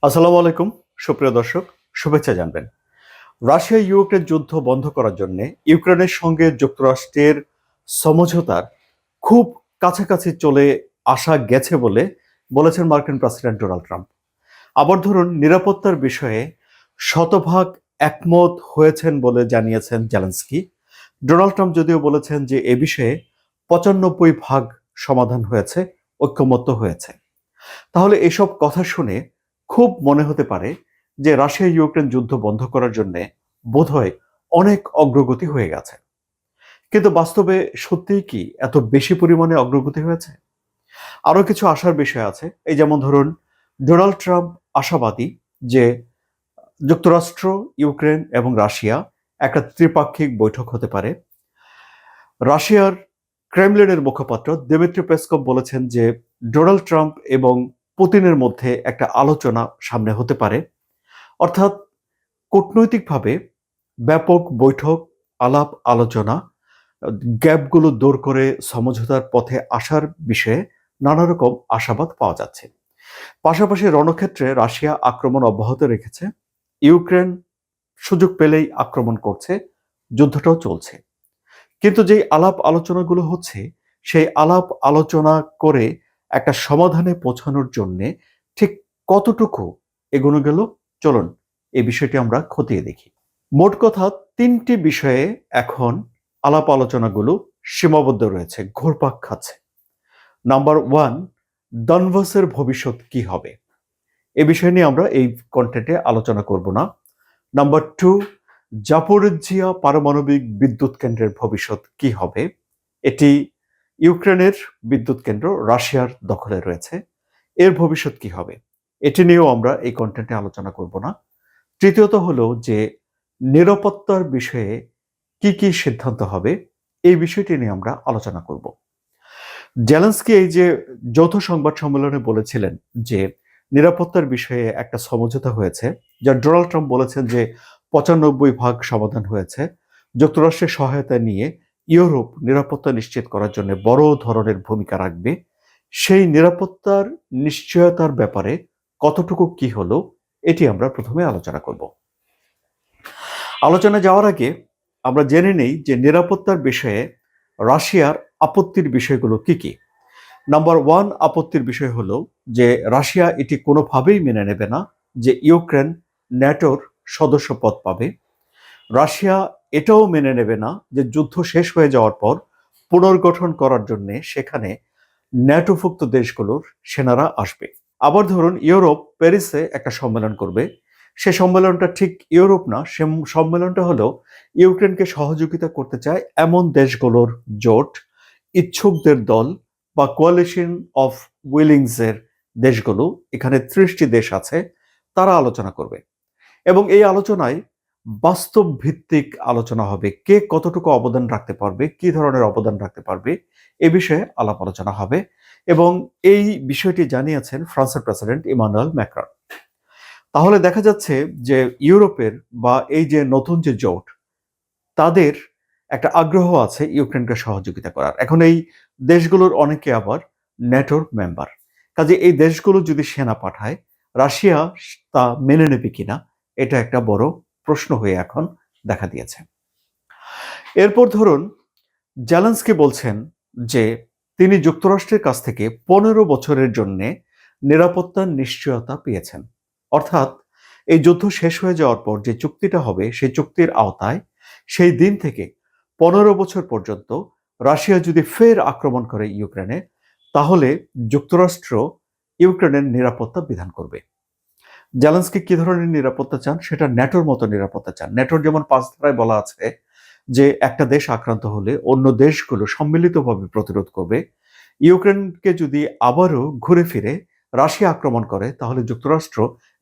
আসসালামু আলাইকুম সুপ্রিয় দর্শক, শুভেচ্ছা জানবেন। রাশিয়া ইউক্রেন যুদ্ধ বন্ধ করার জন্য ইউক্রেনের সঙ্গে যুক্তরাষ্ট্রের সমঝোতার খুব কাছাকাছি চলে আসা গেছে বলে বলেছেন মার্কিন প্রেসিডেন্ট ডোনাল্ড ট্রাম্প। আবার ধরুন, নিরাপত্তার বিষয়ে শতভাগ একমত হয়েছেন বলে জানিয়েছেন জেলেনস্কি। ডোনাল্ড ট্রাম্প যদিও বলেছেন যে এ বিষয়ে ৯৫% সমাধান হয়েছে, ঐক্যমত্য হয়েছে। তাহলে এসব কথা শুনে খুব মনে হতে পারে যে রাশিয়া ইউক্রেন যুদ্ধ বন্ধ করার জন্য বোধহয় অনেক অগ্রগতি হয়ে গেছে। কিন্তু বাস্তবে সত্যিই কি এত বেশি পরিমাণে অগ্রগতি হয়েছে? আরো কিছু আশার বিষয় আছে। এই যেমন ধরুন, ডোনাল্ড ট্রাম্প আশাবাদী যে যুক্তরাষ্ট্র, ইউক্রেন এবং রাশিয়া একটা ত্রিপাক্ষিক বৈঠক হতে পারে। রাশিয়ার ক্রেমলিনের মুখপাত্র দিমিত্রি পেসকভ বলেছেন যে ডোনাল্ড ট্রাম্প এবং পুতিনের মধ্যে একটা আলোচনা সামনে হতে পারে। অর্থাৎ কূটনৈতিকভাবে ব্যাপক বৈঠক, আলাপ আলোচনা, গ্যাপগুলো দূর করে সমঝোতার পথে আসার বিষয়ে নানা রকম আশাবাদ পাওয়া যাচ্ছে। পাশাপাশি রণক্ষেত্রে রাশিয়া আক্রমণ অব্যাহত রেখেছে। ইউক্রেন সুযোগ পেলেই আক্রমণ করছে, যুদ্ধটাও চলছে। কিন্তু যেই আলাপ আলোচনাগুলো হচ্ছে, সেই আলাপ আলোচনা করে একটা সমাধানে পৌঁছানোর জন্যে ঠিক কতটুকু এগোনো গেল, চলুন এই বিষয়টি আমরা খতিয়ে দেখি। মোট কথা ৩টি বিষয়ে এখন আলাপ আলোচনাগুলো সীমাবদ্ধ রয়েছে, ঘুরপাক খাচ্ছে। নাম্বার ১, ডনবাসের ভবিষ্যৎ কি হবে? এ বিষয় নিয়ে আমরা এই কন্টেন্টে আলোচনা করব না। নাম্বার ২, জাপোরিজ্জিয়া পারমাণবিক বিদ্যুৎ কেন্দ্রের ভবিষ্যৎ কি হবে? এটি ইউক্রেনের বিদ্যুৎ কেন্দ্র, রাশিয়ার দখলে রয়েছে। এর ভবিষ্যৎ কি হবে? এটি নিয়েও আমরা এই কন্টেন্টে আলোচনা করব না। তৃতীয়ত হলো যে নিরাপত্তার বিষয়ে কি কি সিদ্ধান্ত হবে, এই বিষয়টি নিয়ে আমরা আলোচনা করব। জেলেনস্কি এই যে যৌথ সংবাদ সম্মেলনে বলেছিলেন যে নিরাপত্তার বিষয়ে একটা সমঝোতা হয়েছে, যা ডোনাল্ড ট্রাম্প বলেছেন যে ৯৫% সমাধান হয়েছে। যুক্তরাষ্ট্রের সহায়তা নিয়ে ইউরোপ নিরাপত্তা নিশ্চিত করার জন্য বড় ধরনের ভূমিকা রাখবে। সেই নিরাপত্তার নিশ্চয়তার ব্যাপারে কতটুকু কি হলো, এটি আমরা প্রথমে আলোচনা করব। আলোচনা যাওয়ার আগে আমরা জেনে নেই যে নিরাপত্তার বিষয়ে রাশিয়ার আপত্তির বিষয়গুলো কি কি। নাম্বার ১, আপত্তির বিষয় হলো যে রাশিয়া এটি কোনোভাবেই মেনে নেবে না যে ইউক্রেন ন্যাটোর সদস্য পদ পাবে। রাশিয়া এটাও মেনে নেবে না যে যুদ্ধ শেষ হয়ে যাওয়ার পর পুনর্গঠন করার জন্য সেখানে ন্যাটোভুক্ত দেশগুলোর সেনারা আসবে। আবার ধরুন, ইউরোপ প্যারিসে একটা সম্মেলন করবে। সে সম্মেলনটা ঠিক ইউরোপ না, সে সম্মেলনটা হলো ইউক্রেনকে সহযোগিতা করতে চায় এমন দেশগুলোর জোট, ইচ্ছুকদের দল বা কোয়ালিশন অফ উইলিংসের দেশগুলো। এখানে ৩০টি দেশ আছে, তারা আলোচনা করবে এবং এই আলোচনায় বাস্তব ভিত্তিক আলোচনা হবে। কে কতটুকু অবদান রাখতে পারবে, কি ধরনের অবদান রাখতে পারবে, এ বিষয়ে আলাপ আলোচনা হবে। এবং এই বিষয়টি জানিয়েছেন ফ্রান্সের প্রেসিডেন্ট ইমানুয়েল ম্যাক্রন। তাহলে দেখা যাচ্ছে যে ইউরোপের বা এই যে নতুন যে জোট, তাদের একটা আগ্রহ আছে ইউক্রেনকে সহযোগিতা করার। এখন এই দেশগুলোর অনেকে আবার ন্যাটোর মেম্বার। কাজে এই দেশগুলো যদি সেনা পাঠায়, রাশিয়া তা মেনে নেবে কিনা, এটা একটা বড় প্রশ্ন হয়ে এখন দেখা দিয়েছে। এরপর ধরুন, জেলেনস্কি বলছেন যে তিনি যুক্তরাষ্ট্রের কাছ থেকে ১৫ বছরের জন্য নিরাপত্তার নিশ্চয়তা পেয়েছেন। অর্থাৎ এই যুদ্ধ শেষ হয়ে যাওয়ার পর যে চুক্তিটা হবে, সেই চুক্তির আওতায় সেই দিন থেকে ১৫ বছর পর্যন্ত রাশিয়া যদি ফের আক্রমণ করে ইউক্রেনে, তাহলে যুক্তরাষ্ট্র ইউক্রেনের নিরাপত্তা বিধান করবে। জেলেনস্কি কি ধরনের নিরাপত্তা চান? সেটা ন্যাটোর মতো নিরাপত্তা চান। ন্যাটোর যেমন ৫ ধারায় বলা আছে যে একটা দেশ আক্রান্ত হলে অন্য দেশগুলো সম্মিলিতভাবে প্রতিরোধ করবে। ইউক্রেনকে যদি আবারও ঘুরে ফিরে রাশিয়া আক্রমণ করে, তাহলে যুক্তরাষ্ট্র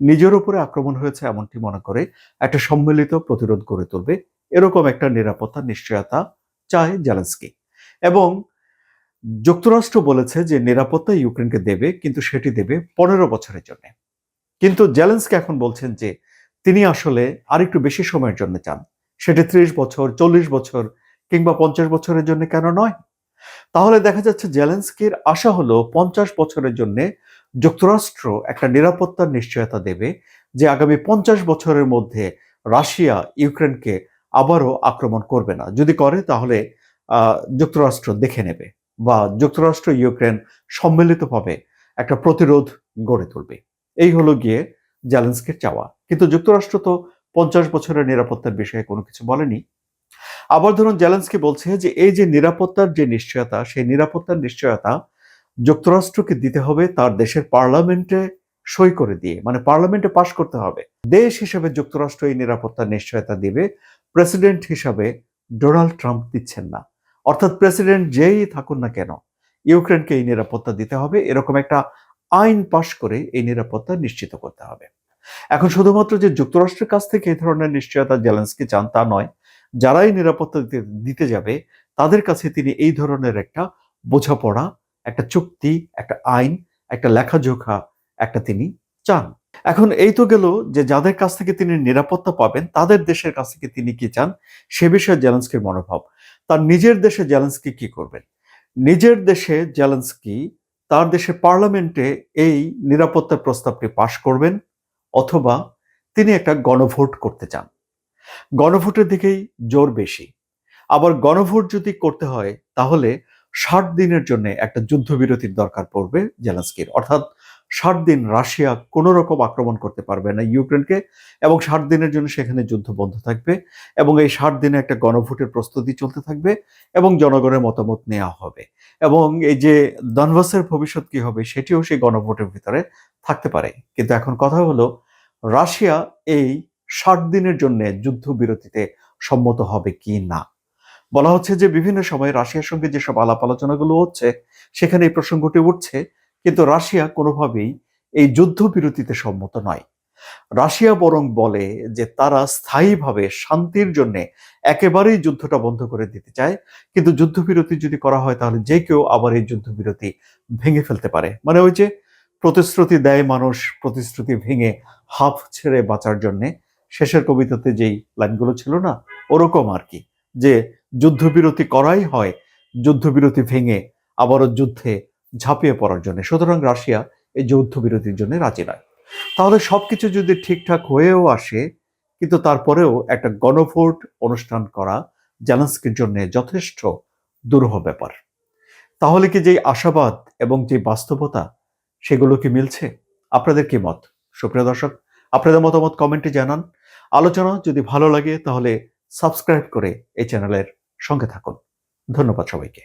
নিজের উপরে আক্রমণ হয়েছে এমনটি মনে করে একটা সম্মিলিত প্রতিরোধ গড়ে তুলবে। এরকম একটা নিরাপত্তার নিশ্চয়তা চায় জেলেনস্কি। এবং যুক্তরাষ্ট্র বলেছে যে নিরাপত্তা ইউক্রেনকে দেবে, কিন্তু সেটি দেবে ১৫ বছরের জন্য। কিন্তু জেলেনস্কি এখন বলছেন যে তিনি আসলে আরেকটু বেশি সময়ের জন্য চান। সেটি ৩০ বছর, ৪০ বছর কিংবা ৫০ বছরের জন্য কেন নয়? তাহলে দেখা যাচ্ছে জেলেনস্কির আশা হলো ৫০ বছরের জন্য যুক্তরাষ্ট্র একটা নিরাপত্তার নিশ্চয়তা দেবে যে আগামী 50 বছরের মধ্যে রাশিয়া ইউক্রেনকে আবারও আক্রমণ করবে না। যদি করে তাহলে যুক্তরাষ্ট্র দেখে নেবে বা যুক্তরাষ্ট্র ইউক্রেন সম্মিলিতভাবে একটা প্রতিরোধ গড়ে তুলবে। এই হলো গিয়ে জেলেনস্কির চাওয়া। কিন্তু যুক্তরাষ্ট্র তো 50 বছরের নিরাপত্তার বিষয়ে কোনো কিছু বলেনি। আবার ধরুন জেলেনস্কি বলছে যে এই যে নিরাপত্তার যে নিশ্চয়তা, সেই নিরাপত্তার নিশ্চয়তা যুক্তরাষ্ট্রকে দিতে হবে তার দেশের পার্লামেন্টে সই করে দিয়ে, মানে পার্লামেন্টে পাশ করতে হবে। দেশ হিসেবে যুক্তরাষ্ট্র এই নিরাপত্তার নিশ্চয়তা দিবে, প্রেসিডেন্ট হিসাবে ডোনাল্ড ট্রাম্প দিচ্ছেন না। অর্থাৎ প্রেসিডেন্ট যেই থাকুন না কেন ইউক্রেনকে এই নিরাপত্তা দিতে হবে, এরকম একটা আইন পাশ করে এই নিরাপত্তা নিশ্চিত করতে হবে। এখন শুধুমাত্র যে যুক্তরাষ্ট্রের কাছ থেকে এই ধরনের নিশ্চয়তা জেলেনস্কি চান তা নয়, যারাই নিরাপত্তা দিতে যাবে তাদের কাছে তিনি এই ধরনের একটা বোঝাপড়া, একটা চুক্তি, একটা আইন, একটা লেখাজোখা একটা তিনি চান। এখন এই তো গেল যে যাদের কাছ থেকে তিনি নিরাপত্তা পাবেন তাদের দেশের কাছ থেকে তিনি কি চান সে বিষয়ে জেলেনস্কির মনোভাব। তার নিজের দেশে জেলেনস্কি কি করবেন? নিজের দেশে জেলেনস্কি তার দেশের পার্লামেন্টে এই নিরাপত্তার প্রস্তাবটি পাশ করবেন, অথবা তিনি একটা গণভোট করতে চান। গণভোটের দিকেই জোর বেশি। আবার গণভোট যদি করতে হয় তাহলে 60 দিনের জন্য একটা যুদ্ধবিরতির দরকার পড়বে জেলেনস্কির। অর্থাৎ 60 দিন রাশিয়া কোনো রকম আক্রমণ করতে পারবে না ইউক্রেনকে, এবং 60 দিনের জন্য সেখানে যুদ্ধ বন্ধ থাকবে, এবং এই 60 দিনে একটা গণভোটের প্রস্তুতি চলতে থাকবে এবং জনগণের মতামত নেওয়া হবে, এবং এই যে দনবাসের ভবিষ্যৎ কি হবে সেটিও সেই গণভোটের ভিতরে থাকতে পারে। কিন্তু এখন কথা হলো রাশিয়া এই 60 দিনের জন্য যুদ্ধবিরতিতে সম্মত হবে কি না। বলা হচ্ছে যে বিভিন্ন সময় রাশিয়ার সঙ্গে যেসব আলাপ আলোচনাগুলো হচ্ছে সেখানে এই প্রসঙ্গটি উঠছে, কিন্তু রাশিয়া কোনোভাবেই এই যুদ্ধবিরতিতে সম্মত নয়। রাশিয়া বরং বলে যে তারা স্থায়ীভাবে শান্তির জন্য একেবারেই যুদ্ধটা বন্ধ করে দিতে চায়, কিন্তু যুদ্ধবিরতি যদি করা হয় তাহলে যে কেউ আবার এই যুদ্ধবিরতি ভেঙে ফেলতে পারে। মানে ওই যে প্রতিশ্রুতি দেয় মানুষ, প্রতিশ্রুতি ভেঙে হাঁফ ছেড়ে বাঁচার জন্যে, শেষের কবিতাতে যেই লাইনগুলো ছিল না, ওরকম আর কি, যে যুদ্ধবিরতি করাই হয় যুদ্ধবিরতি ভেঙে আবারও যুদ্ধে ঝাঁপিয়ে পড়ার জন্য। সুতরাং রাশিয়া এই যুদ্ধবিরতির জন্য রাজি নয়। তাহলে সবকিছু যদি ঠিকঠাক হয়েও আসে, কিন্তু তারপরেও একটা গণভোট অনুষ্ঠান করা জেলেনস্কির জন্য যথেষ্ট দুরূহ ব্যাপার। তাহলে কি যেই আশাবাদ এবং যে বাস্তবতা সেগুলো কি মিলছে? আপনাদের কি মত? সুপ্রিয় দর্শক, আপনাদের মতামত কমেন্টে জানান। আলোচনা যদি ভালো লাগে তাহলে সাবস্ক্রাইব করে এই চ্যানেলের সঙ্গে থাকুন। ধন্যবাদ সবাইকে।